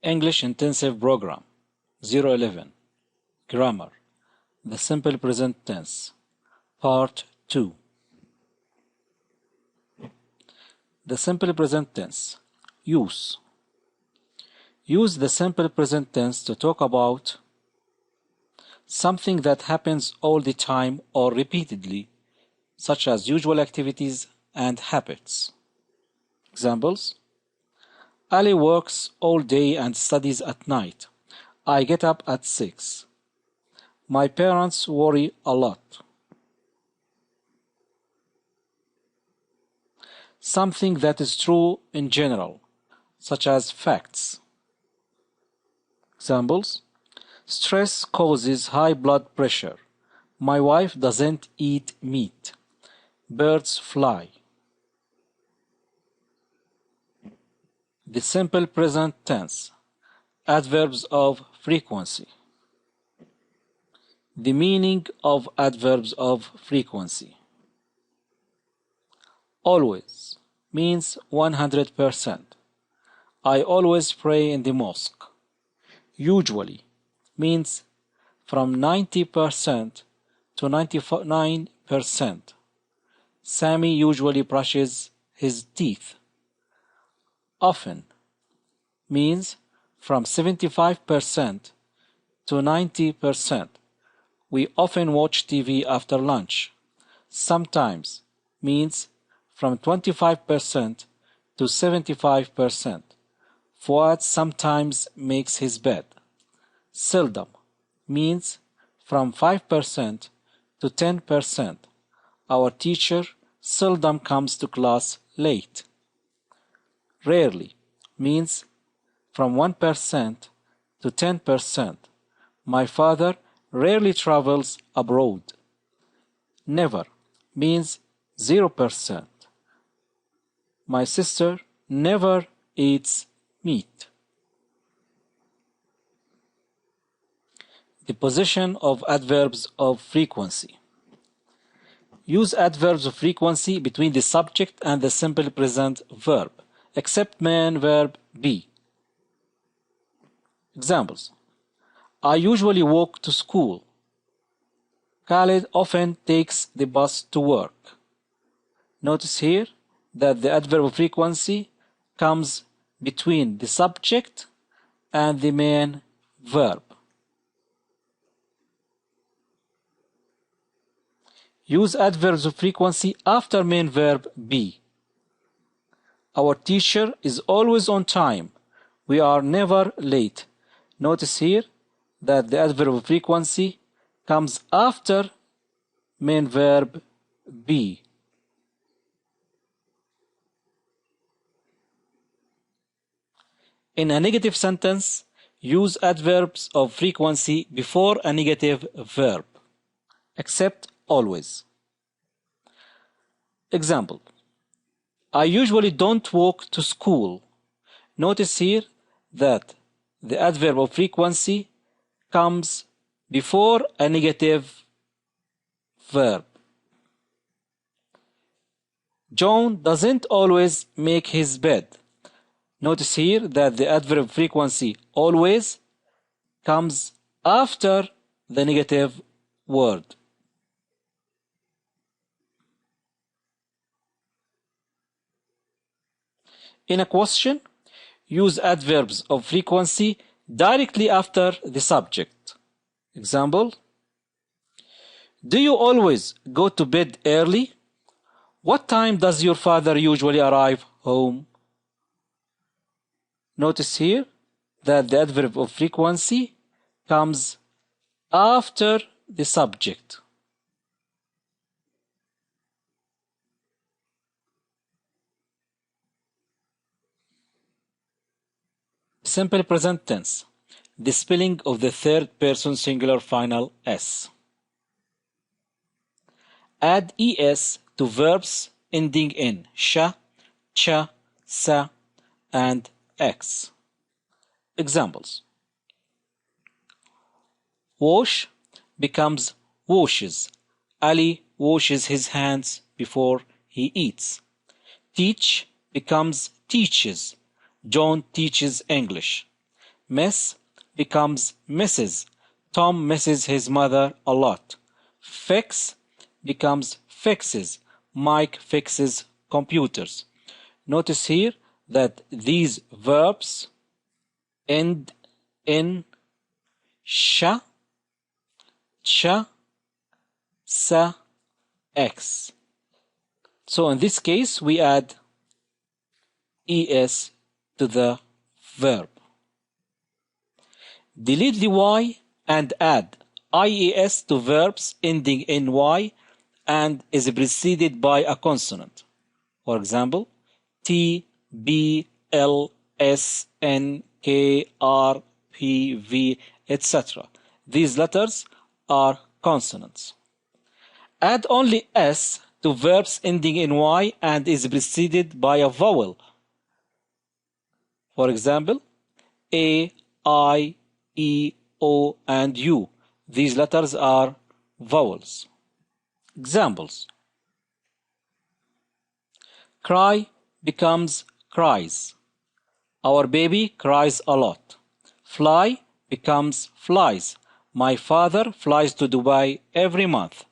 English Intensive Program 011 Grammar The Simple Present Tense Part 2 The Simple Present Tense Use Use the simple present tense to talk about something that happens all the time or repeatedly, such as usual activities and habits. Examples: Ali works all day and studies at night. I get up at 6. My parents worry a lot. Something that is true in general, such as facts. Examples: stress causes high blood pressure. My wife doesn't eat meat. Birds fly. The simple present tense. Adverbs of frequency. The meaning of adverbs of frequency. Always means 100%. I always pray in the mosque. Usually means from 90% to 99%. Sammy usually brushes his teeth. Often means from 75% to 90%. We often watch TV after lunch. Sometimes means from 25% to 75%. Fuad sometimes makes his bed. Seldom means from 5% to 10%. Our teacher seldom comes to class late. Rarely means from 1% to 10%. My father rarely travels abroad. Never means 0%. My sister never eats meat. The position of adverbs of frequency. Use adverbs of frequency between the subject and the simple present verb, except main verb be. Examples: I usually walk to school. Khalid often takes the bus to work. Notice here that the adverb of frequency comes between the subject and the main verb. Use adverbs of frequency after main verb be. Our teacher is always on time. We are never late. Notice here that the adverb of frequency comes after main verb be. In a negative sentence, use adverbs of frequency before a negative verb, except always. Example: I usually don't walk to school. Notice here that the adverb of frequency comes before a negative verb. John doesn't always make his bed. Notice here that the adverb of frequency always comes after the negative word. In a question, use adverbs of frequency directly after the subject. Example: do you always go to bed early? What time does your father usually arrive home? Notice here that the adverb of frequency comes after the subject. Simple present tense. The spelling of the third person singular final S. Add es to verbs ending in sha, cha, sa, and x. Examples: wash becomes washes. Ali washes his hands before he eats. Teach becomes teaches. John teaches English. Miss becomes Mrs. Tom misses his mother a lot. Fix becomes fixes. Mike fixes computers. Notice here that these verbs end in sh, ch, sa, x. So in this case, we add es to the verb. Delete the y and add ies to verbs ending in y and is preceded by a consonant. For example, T, B, L, S, N, K, R, P, V, etc. These letters are consonants. Add only S to verbs ending in Y and is preceded by a vowel. For example, A, I, E, O, and U. These letters are vowels. Examples. Cry becomes cries. Our baby cries a lot. Fly becomes flies. My father flies to Dubai every month.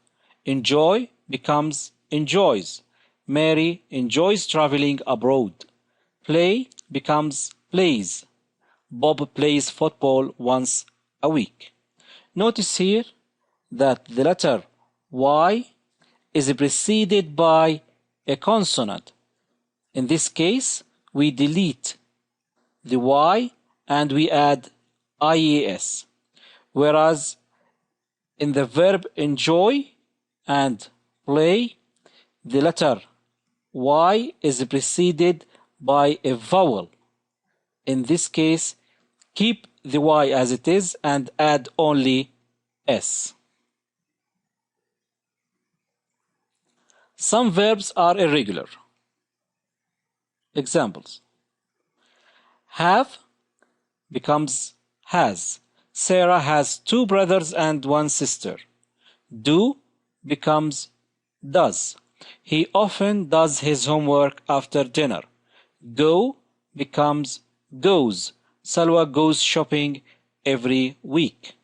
Enjoy becomes enjoys. Mary enjoys traveling abroad. Play becomes plays. Bob plays football once a week. Notice here that the letter Y is preceded by a consonant. In this case, we delete the Y and we add IES. Whereas in the verb enjoy and play, the letter Y is preceded by a vowel. In this case, keep the Y as it is and add only S. Some verbs are irregular. Examples. Have becomes has. Sarah has 2 brothers and 1 sister. Do becomes does. He often does his homework after dinner. Go becomes goes. Salwa goes shopping every week.